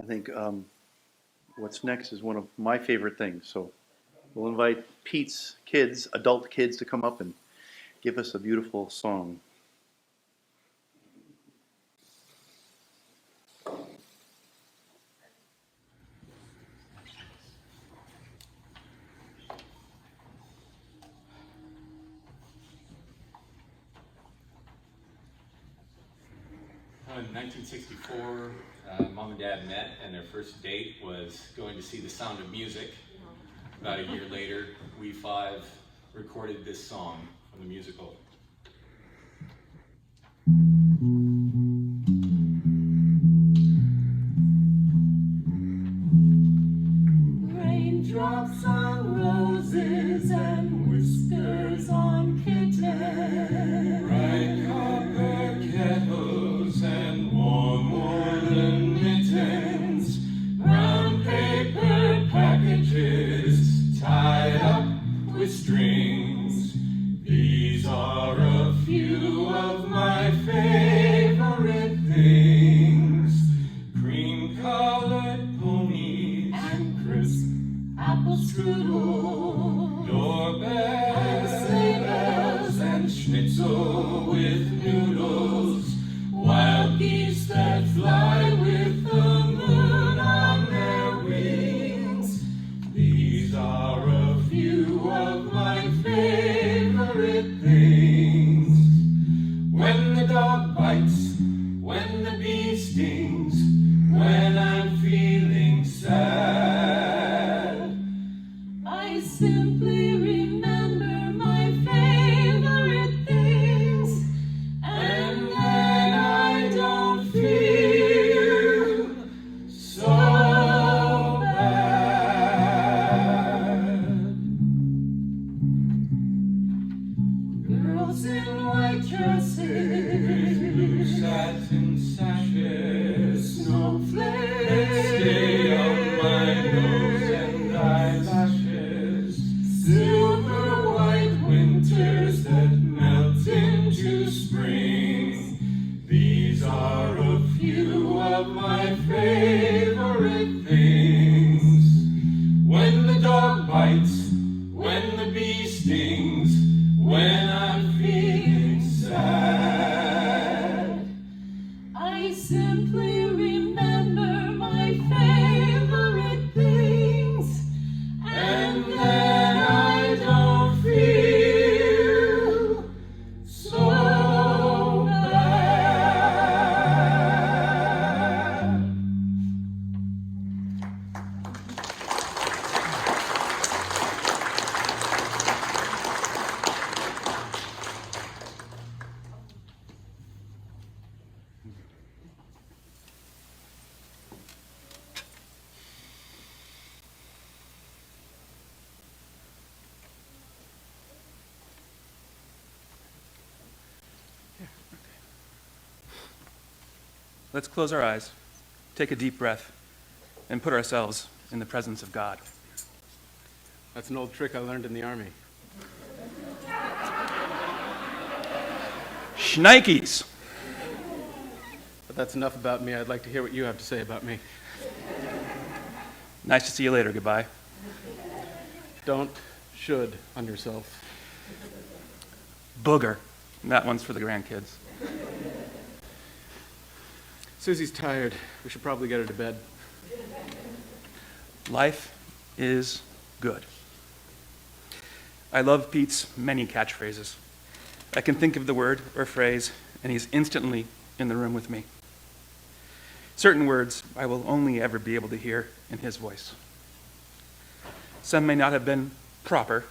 I think what's next is one of my favorite things. So we'll invite Pete's kids, adult kids, to come up and give us a beautiful song. In 1964, Mom and Dad met, and their first date was going to see The Sound of Music. About a year later, we five recorded this song from the musical. Raindrops on roses and whiskers on kittens. Bright copper kettles and warm woolen mittens. Brown paper packages tied up with strings. These are a few of my favorite things. Cream-colored ponies And crisp apple strudel. doorbells, sleigh bells, and schnitzel with noodles. Wild geese that fly with the moon on their wings. These are a few of my favorite things. When the dog bites, when the bee stings, when I'm feeling sad, I simply remember my favorite things, and then I don't feel so bad. girls in white dresses, Blue satin sashes, snowflakes, stay on my nose and eyelashes. Silver white winters that melt into spring. These are a few of my favorite things. When the dog bites, when the bee stings, when I'm feeling sad, I simply remember my favorite things, and then I don't feel so bad. Let's close our eyes, take a deep breath, and put ourselves in the presence of God. That's an old trick I learned in the Army. Shnikes! But that's enough about me. I'd like to hear what you have to say about me. Nice to see you later. Goodbye. Don't should on yourself. Booger. That one's for the grandkids. Susie's tired. We should probably get her to bed. Life is good. I love Pete's many catchphrases. I can think of the word or phrase, and he's instantly in the room with me. Certain words I will only ever be able to hear in his voice. Some may not have been proper,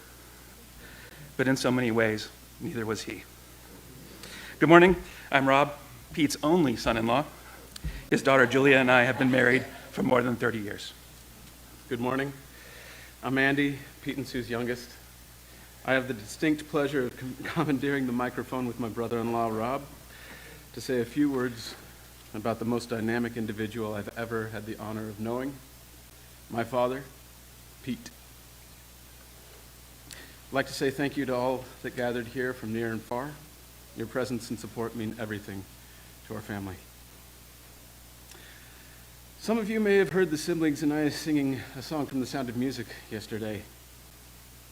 but in so many ways, neither was he. Good morning. I'm Rob, Pete's only son-in-law. His daughter Julia and I have been married for more than 30 years. Good morning. I'm Andy, Pete and Sue's youngest. I have the distinct pleasure of commandeering the microphone with my brother-in-law, Rob, to say a few words about the most dynamic individual I've ever had the honor of knowing, my father, Pete. I'd like to say thank you to all that gathered here from near and far. Your presence and support mean everything to our family. Some of you may have heard the siblings and I singing a song from The Sound of Music yesterday.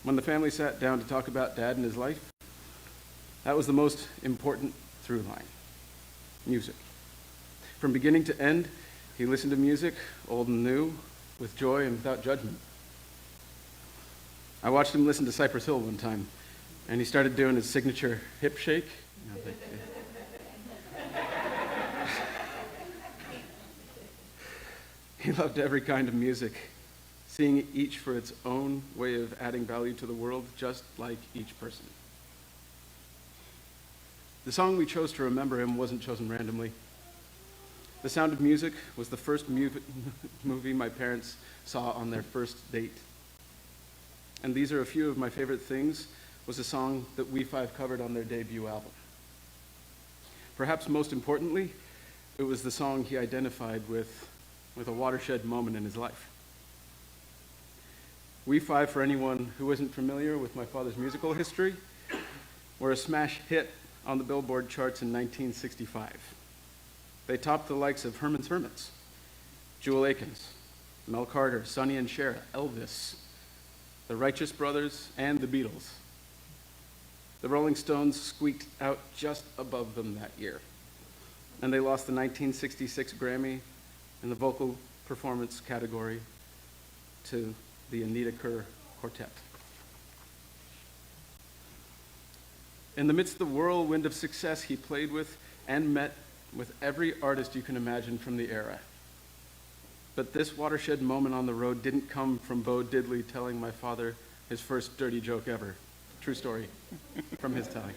When the family sat down to talk about Dad and his life, that was the most important through line: music. From beginning to end, he listened to music, old and new, with joy and without judgment. I watched him listen to Cypress Hill one time, and he started doing his signature hip shake. I was like, he loved every kind of music, seeing each for its own way of adding value to the world, just like each person. The song we chose to remember him wasn't chosen randomly. The Sound of Music was the first movie my parents saw on their first date. And These Are a Few of My Favorite Things was a song that We Five covered on their debut album. Perhaps most importantly, it was the song he identified with a watershed moment in his life. We Five, for anyone who isn't familiar with my father's musical history, were a smash hit on the Billboard charts in 1965. They topped the likes of Herman's Hermits, Jewel Akins, Mel Carter, Sonny and Cher, Elvis, the Righteous Brothers, and the Beatles. The Rolling Stones squeaked out just above them that year, and they lost the 1966 Grammy in the vocal performance category to the Anita Kerr Quartet. In the midst of the whirlwind of success, he played with and met with every artist you can imagine from the era. But this watershed moment on the road didn't come from Bo Diddley telling my father his first dirty joke ever. True story from his telling.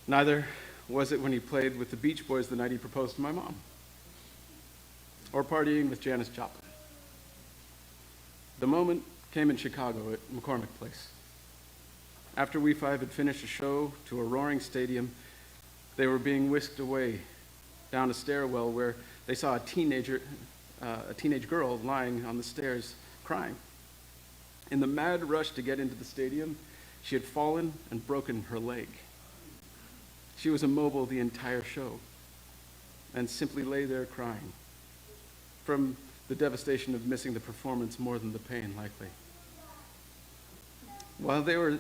Neither was it when he played with the Beach Boys the night he proposed to my mom, or partying with Janis Joplin. The moment came in Chicago at McCormick Place. After We Five had finished a show to a roaring stadium, they were being whisked away down a stairwell where they saw a teenage girl lying on the stairs crying. In the mad rush to get into the stadium, she had fallen and broken her leg. She was immobile the entire show and simply lay there crying from the devastation of missing the performance more than the pain, likely. While they were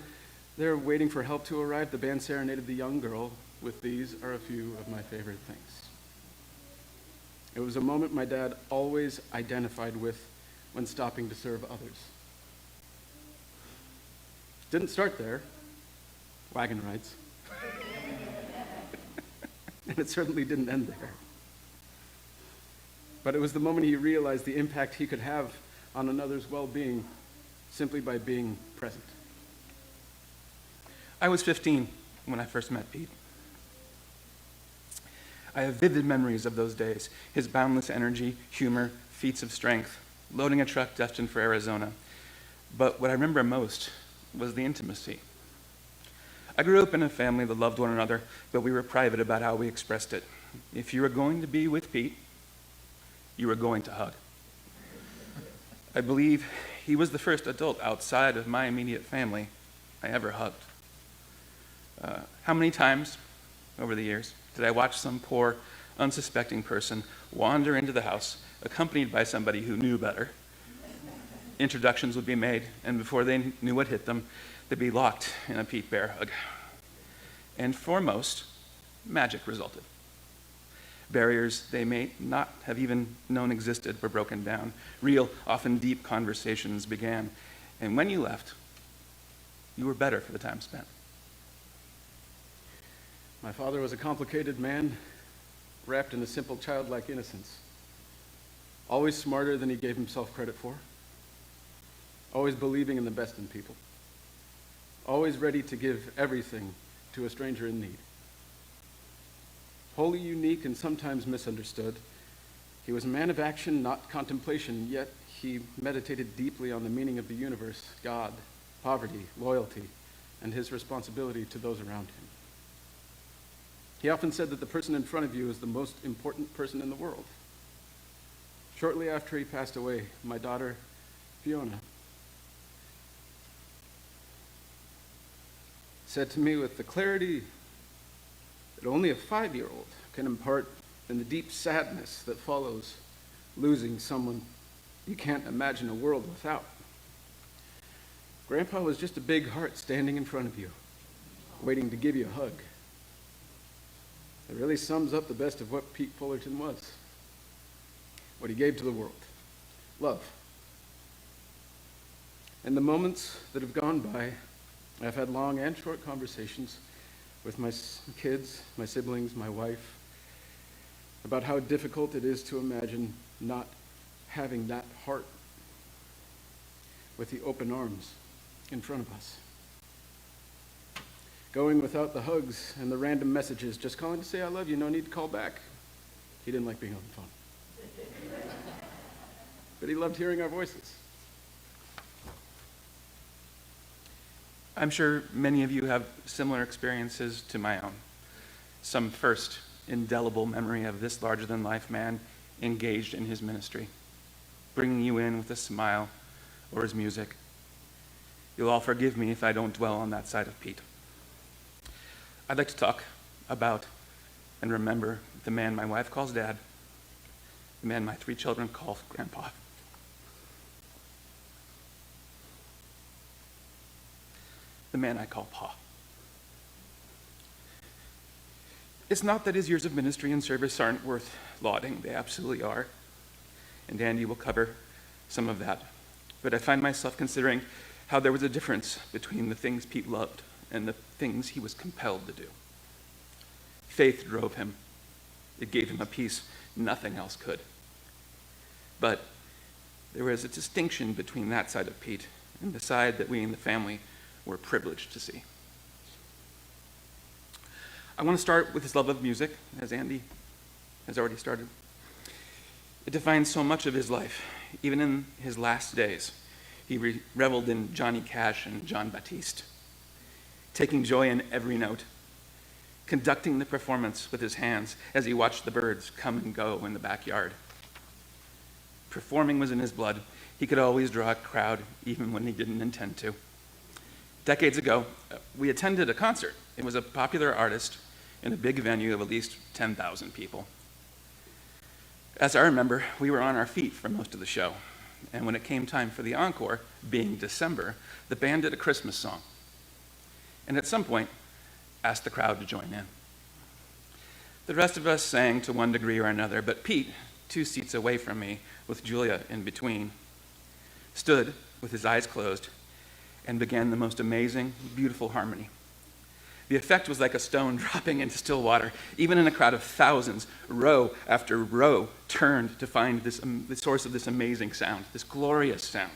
there waiting for help to arrive, the band serenaded the young girl with These Are a Few of My Favorite Things. It was a moment my dad always identified with when stopping to serve others. Didn't start there, wagon rides. And it certainly didn't end there. But it was the moment he realized the impact he could have on another's well-being simply by being present. I was 15 when I first met Pete. I have vivid memories of those days, his boundless energy, humor, feats of strength, loading a truck destined for Arizona. But what I remember most was the intimacy. I grew up in a family that loved one another, but we were private about how we expressed it. If you were going to be with Pete, you were going to hug. I believe he was the first adult outside of my immediate family I ever hugged. How many times over the years did I watch some poor, unsuspecting person wander into the house, accompanied by somebody who knew better? Introductions would be made, and before they knew what hit them, they'd be locked in a Pete Bear hug. And for most, magic resulted. Barriers they may not have even known existed were broken down. Real, often deep conversations began. And when you left, you were better for the time spent. My father was a complicated man, wrapped in a simple childlike innocence. Always smarter than he gave himself credit for. Always believing in the best in people. Always ready to give everything to a stranger in need. Wholly unique and sometimes misunderstood, he was a man of action, not contemplation, yet he meditated deeply on the meaning of the universe, God, poverty, loyalty, and his responsibility to those around him. He often said that the person in front of you is the most important person in the world. Shortly after he passed away, my daughter, Fiona, said to me with the clarity that only a 5-year-old can impart in the deep sadness that follows losing someone you can't imagine a world without. Grandpa was just a big heart standing in front of you, waiting to give you a hug. It really sums up the best of what Pete Fullerton was, what he gave to the world. Love. In the moments that have gone by, I've had long and short conversations with my kids, my siblings, my wife, about how difficult it is to imagine not having that heart with the open arms in front of us. Going without the hugs and the random messages, just calling to say I love you, no need to call back. He didn't like being on the phone. But he loved hearing our voices. I'm sure many of you have similar experiences to my own. Some first indelible memory of this larger-than-life man engaged in his ministry, bringing you in with a smile or his music. You'll all forgive me if I don't dwell on that side of Pete. I'd like to talk about and remember the man my wife calls Dad, the man my 3 children call Grandpa. The man I call Pa. It's not that his years of ministry and service aren't worth lauding. They absolutely are. And Andy will cover some of that. But I find myself considering how there was a difference between the things Pete loved and the things he was compelled to do. Faith drove him. It gave him a peace nothing else could. But there was a distinction between that side of Pete and the side that we in the family were privileged to see. I want to start with his love of music, as Andy has already started. It defines so much of his life. Even in his last days, he reveled in Johnny Cash and John Baptiste, taking joy in every note, conducting the performance with his hands as he watched the birds come and go in the backyard. Performing was in his blood. He could always draw a crowd, even when he didn't intend to. Decades ago, we attended a concert. It was a popular artist in a big venue of at least 10,000 people. As I remember, we were on our feet for most of the show. And when it came time for the encore, being December, the band did a Christmas song. And at some point, asked the crowd to join in. The rest of us sang to one degree or another, but Pete, 2 seats away from me, with Julia in between, stood with his eyes closed and began the most amazing, beautiful harmony. The effect was like a stone dropping into still water. Even in a crowd of thousands, row after row turned to find the source of this amazing sound, this glorious sound.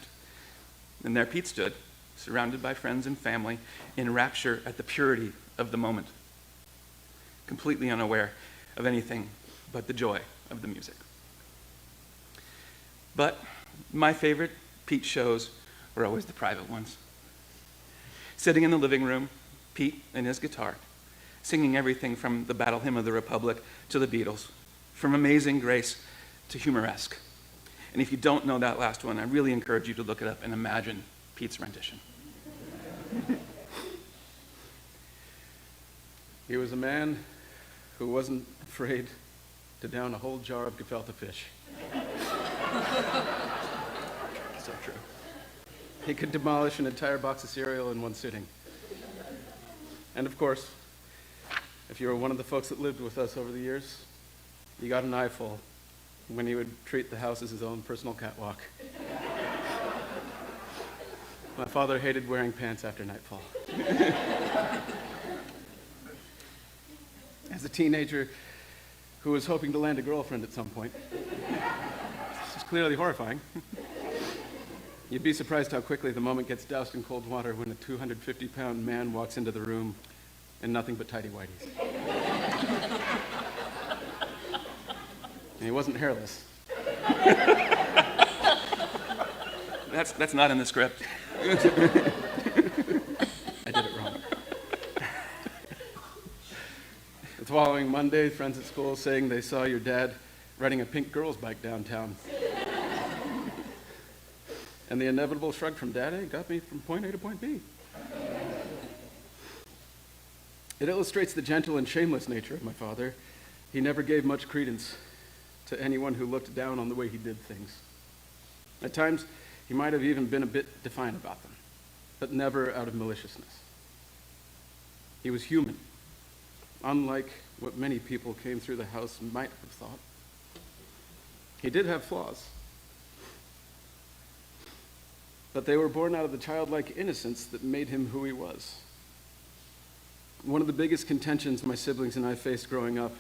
And there Pete stood, surrounded by friends and family, in rapture at the purity of the moment, completely unaware of anything but the joy of the music. But my favorite Pete shows were always the private ones. Sitting in the living room, Pete and his guitar, singing everything from the Battle Hymn of the Republic to the Beatles, from Amazing Grace to Humoresque. And if you don't know that last one, I really encourage you to look it up and imagine Pete's rendition. He was a man who wasn't afraid to down a whole jar of gefilte fish. So true. He could demolish an entire box of cereal in one sitting. And of course, if you were one of the folks that lived with us over the years, you got an eyeful when he would treat the house as his own personal catwalk. My father hated wearing pants after nightfall. As a teenager who was hoping to land a girlfriend at some point, this is clearly horrifying. You'd be surprised how quickly the moment gets doused in cold water when a 250-pound man walks into the room in nothing but tighty-whities. And he wasn't hairless. That's not in the script. I did it wrong. The following Monday, friends at school saying they saw your dad riding a pink girl's bike downtown. And the inevitable shrug from Daddy got me from point A to point B. It illustrates the gentle and shameless nature of my father. He never gave much credence to anyone who looked down on the way he did things. At times, he might have even been a bit defiant about them, but never out of maliciousness. He was human, unlike what many people came through the house might have thought. He did have flaws, but they were born out of the childlike innocence that made him who he was. One of the biggest contentions my siblings and I faced growing up,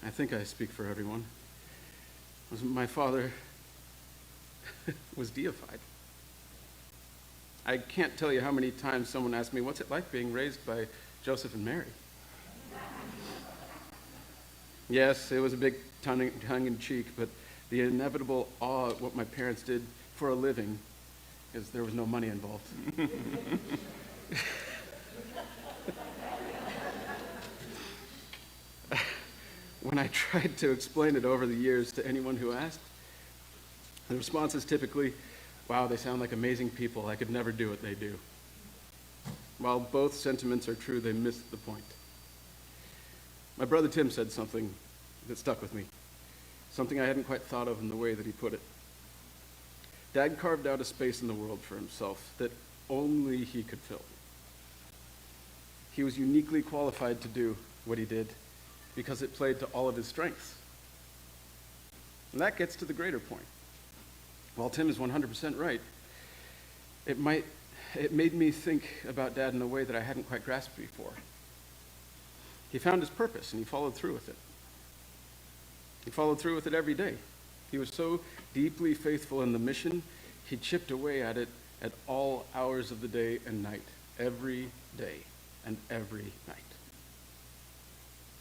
I think I speak for everyone, was my father was deified. I can't tell you how many times someone asked me, what's it like being raised by Joseph and Mary? Yes, it was a big tongue-in-cheek, but the inevitable awe at what my parents did for a living is there was no money involved. When I tried to explain it over the years to anyone who asked, the response is typically, wow, they sound like amazing people. I could never do what they do. While both sentiments are true, they missed the point. My brother Tim said something that stuck with me, something I hadn't quite thought of in the way that he put it. Dad carved out a space in the world for himself that only he could fill. He was uniquely qualified to do what he did because it played to all of his strengths. And that gets to the greater point. While Tim is 100% right, it made me think about Dad in a way that I hadn't quite grasped before. He found his purpose and he followed through with it. He followed through with it every day. He was so deeply faithful in the mission, he chipped away at it at all hours of the day and night, every day and every night.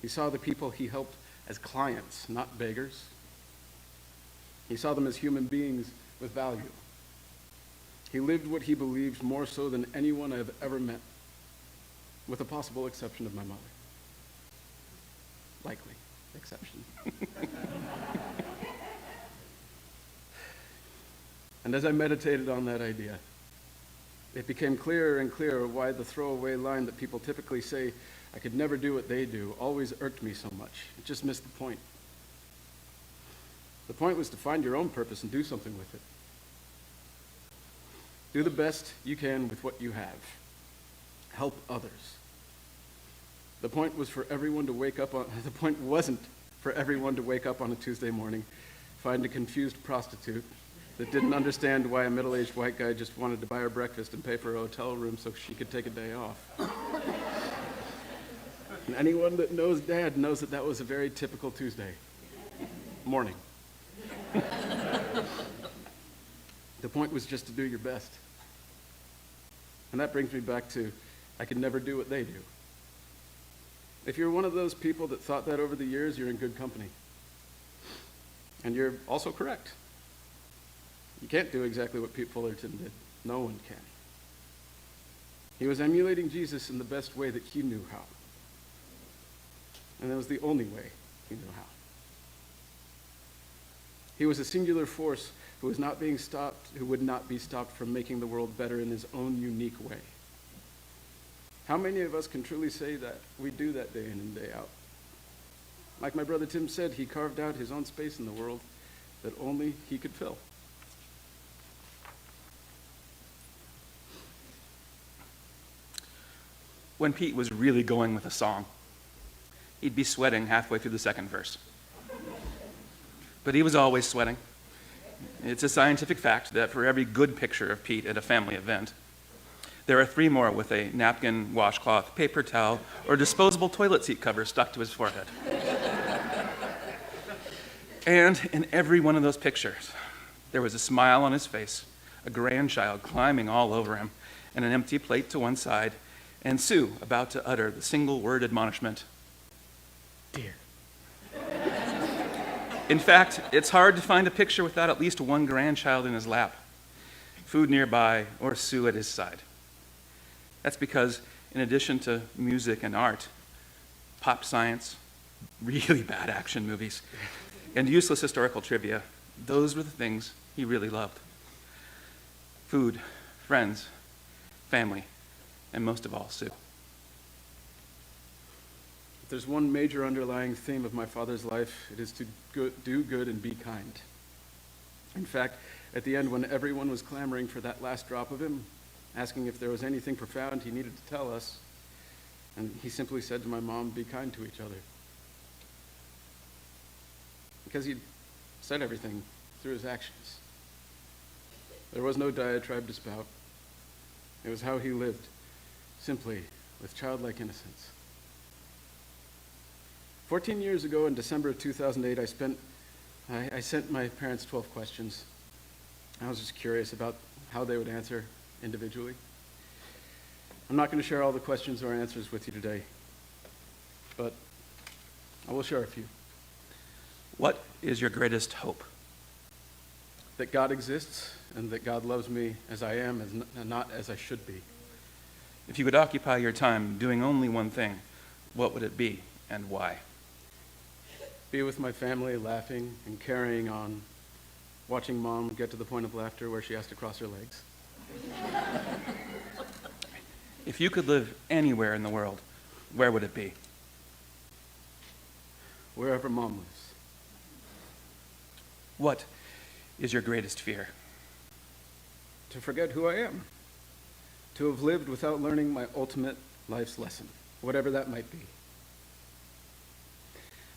He saw the people he helped as clients, not beggars. He saw them as human beings with value. He lived what he believed more so than anyone I've ever met, with a possible exception of my mother. Likely exception. And as I meditated on that idea, it became clearer and clearer why the throwaway line that people typically say, I could never do what they do, always irked me so much. It just missed the point. The point was to find your own purpose and do something with it. Do the best you can with what you have. Help others. The point wasn't for everyone to wake up on a Tuesday morning, find a confused prostitute that didn't understand why a middle-aged white guy just wanted to buy her breakfast and pay for a hotel room so she could take a day off. And anyone that knows Dad knows that that was a very typical Tuesday morning. The point was just to do your best. And that brings me back to, I could never do what they do. If you're one of those people that thought that over the years, you're in good company. And you're also correct. You can't do exactly what Pete Fullerton did. No one can. He was emulating Jesus in the best way that he knew how. And that was the only way he knew how. He was a singular force who would not be stopped from making the world better in his own unique way. How many of us can truly say that we do that day in and day out? Like my brother Tim said, he carved out his own space in the world that only he could fill. When Pete was really going with a song, he'd be sweating halfway through the second verse. But he was always sweating. It's a scientific fact that for every good picture of Pete at a family event, there are 3 more with a napkin, washcloth, paper towel, or disposable toilet seat cover stuck to his forehead. And in every one of those pictures, there was a smile on his face, a grandchild climbing all over him, and an empty plate to one side, and Sue about to utter the single word admonishment, "Dear." In fact, it's hard to find a picture without at least one grandchild in his lap, food nearby, or Sue at his side. That's because, in addition to music and art, pop science, really bad action movies, and useless historical trivia, those were the things he really loved. Food, friends, family, and most of all, Sue. there's one major underlying theme of my father's life, it is to do good and be kind. In fact, at the end, when everyone was clamoring for that last drop of him, asking if there was anything profound he needed to tell us, and he simply said to my mom, "Be kind to each other." Because he'd said everything through his actions. There was no diatribe to spout. It was how he lived, simply, with childlike innocence. 14 years ago, in December of 2008, I sent my parents 12 questions. I was just curious about how they would answer individually. I'm not going to share all the questions or answers with you today, but I will share a few. What is your greatest hope? That God exists and that God loves me as I am and not as I should be. If you could occupy your time doing only one thing, what would it be and why? Be with my family, laughing and carrying on, watching Mom get to the point of laughter where she has to cross her legs. If you could live anywhere in the world, where would it be? Wherever Mom lives. What is your greatest fear? To forget who I am. To have lived without learning my ultimate life's lesson, whatever that might be.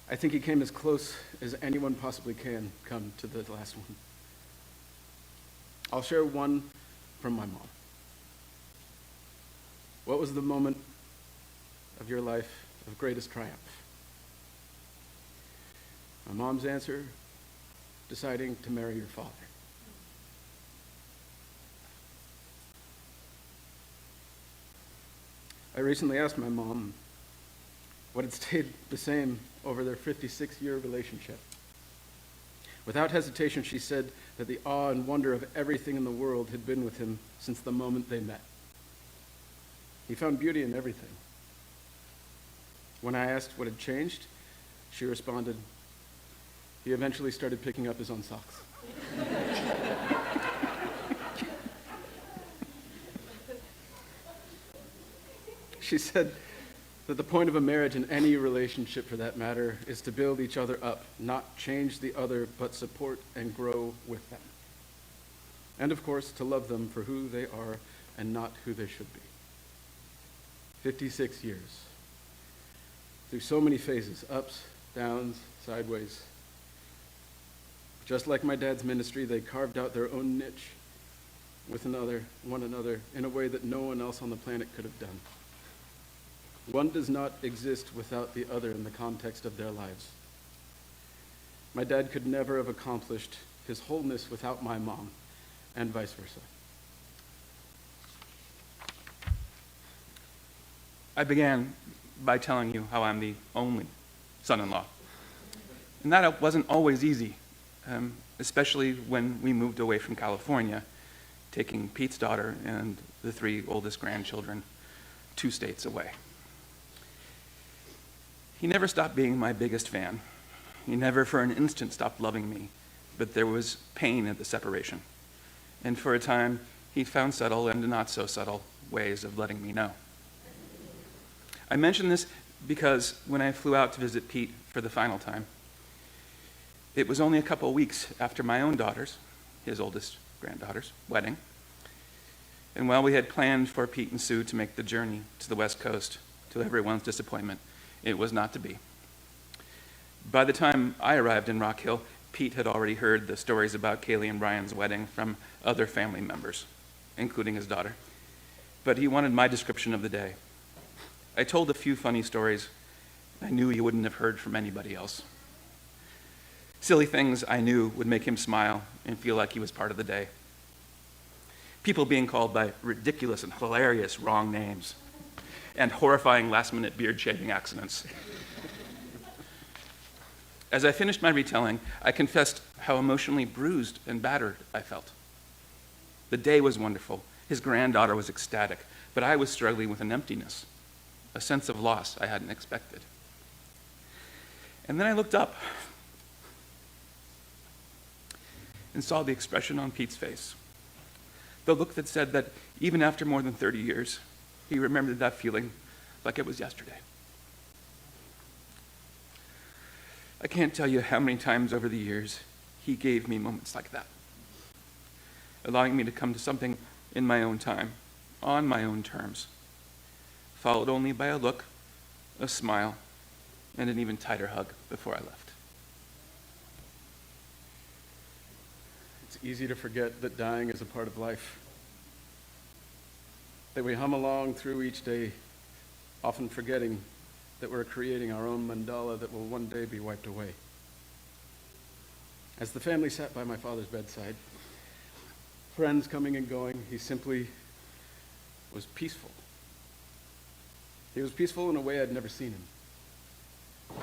I think he came as close as anyone possibly can come to the last one. I'll share one from my mom. What was the moment of your life of greatest triumph? My mom's answer, deciding to marry your father. I recently asked my mom what had stayed the same over their 56-year relationship. Without hesitation, she said that the awe and wonder of everything in the world had been with him since the moment they met. He found beauty in everything. When I asked what had changed, she responded, he eventually started picking up his own socks. She said that the point of a marriage, in any relationship for that matter, is to build each other up, not change the other, but support and grow with them. And of course, to love them for who they are and not who they should be. 56 years. Through so many phases, ups, downs, sideways. Just like my dad's ministry, they carved out their own niche with one another, in a way that no one else on the planet could have done. One does not exist without the other in the context of their lives. My dad could never have accomplished his wholeness without my mom, and vice versa. I began by telling you how I'm the only son-in-law. And that wasn't always easy, especially when we moved away from California, taking Pete's daughter and the 3 oldest grandchildren 2 states away. He never stopped being my biggest fan. He never for an instant stopped loving me, but there was pain at the separation. And for a time, he found subtle and not so subtle ways of letting me know. I mention this because when I flew out to visit Pete for the final time, it was only a couple of weeks after my own daughter's, his oldest granddaughter's, wedding. And while we had planned for Pete and Sue to make the journey to the West Coast, to everyone's disappointment, it was not to be. By the time I arrived in Rock Hill, Pete had already heard the stories about Kaylee and Brian's wedding from other family members, including his daughter. But he wanted my description of the day. I told a few funny stories I knew he wouldn't have heard from anybody else. Silly things I knew would make him smile and feel like he was part of the day. People being called by ridiculous and hilarious wrong names, and horrifying last-minute beard-shaving accidents. As I finished my retelling, I confessed how emotionally bruised and battered I felt. The day was wonderful. His granddaughter was ecstatic, but I was struggling with an emptiness, a sense of loss I hadn't expected. And then I looked up and saw the expression on Pete's face, the look that said that even after more than 30 years, he remembered that feeling like it was yesterday. I can't tell you how many times over the years he gave me moments like that, allowing me to come to something in my own time, on my own terms, followed only by a look, a smile, and an even tighter hug before I left. It's easy to forget that dying is a part of life, that we hum along through each day, often forgetting that we're creating our own mandala that will one day be wiped away. As the family sat by my father's bedside, friends coming and going, he simply was peaceful. He was peaceful in a way I'd never seen him.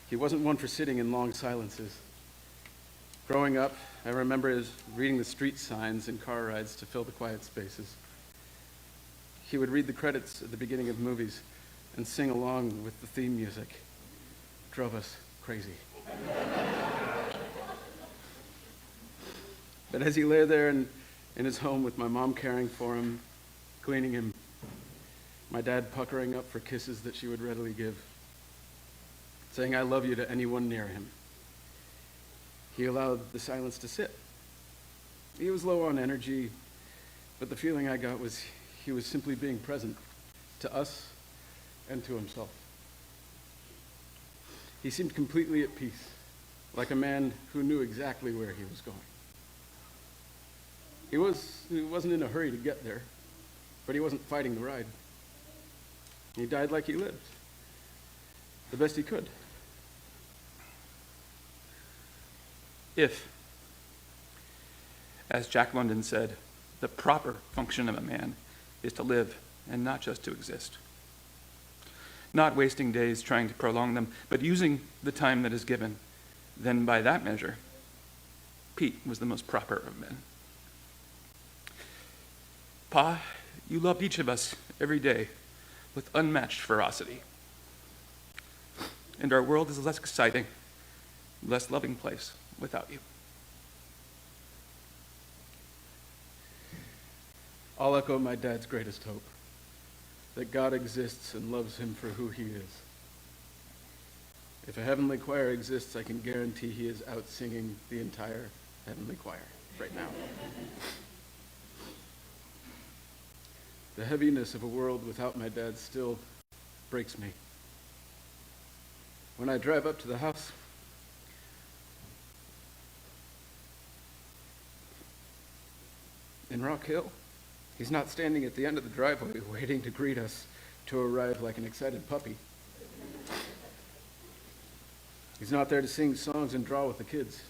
He wasn't one for sitting in long silences. Growing up, I remember his reading the street signs in car rides to fill the quiet spaces. He would read the credits at the beginning of movies and sing along with the theme music. It drove us crazy. But as he lay there in his home with my mom caring for him, cleaning him, my dad puckering up for kisses that she would readily give, saying "I love you" to anyone near him, he allowed the silence to sit. He was low on energy, but the feeling I got was he was simply being present to us and to himself. He seemed completely at peace, like a man who knew exactly where he was going. He wasn't in a hurry to get there, but he wasn't fighting the ride. He died like he lived, the best he could. If, as Jack London said, the proper function of a man is to live and not just to exist. Not wasting days trying to prolong them, but using the time that is given, then by that measure, Pete was the most proper of men. Pa, you loved each of us every day with unmatched ferocity. And our world is a less exciting, less loving place without you. I'll echo my dad's greatest hope, that God exists and loves him for who he is. If a heavenly choir exists, I can guarantee he is out singing the entire heavenly choir right now. The heaviness of a world without my dad still breaks me. When I drive up to the house, in Rock Hill, he's not standing at the end of the driveway waiting to greet us to arrive like an excited puppy. He's not there to sing songs and draw with the kids.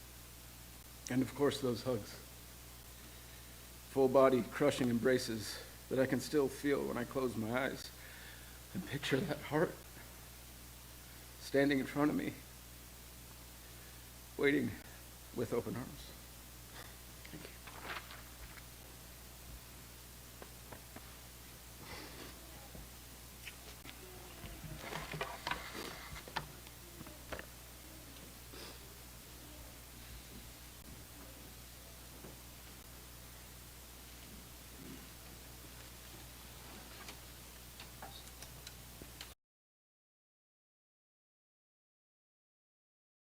And of course, those hugs. Full body, crushing embraces that I can still feel when I close my eyes and picture that heart standing in front of me, waiting with open arms.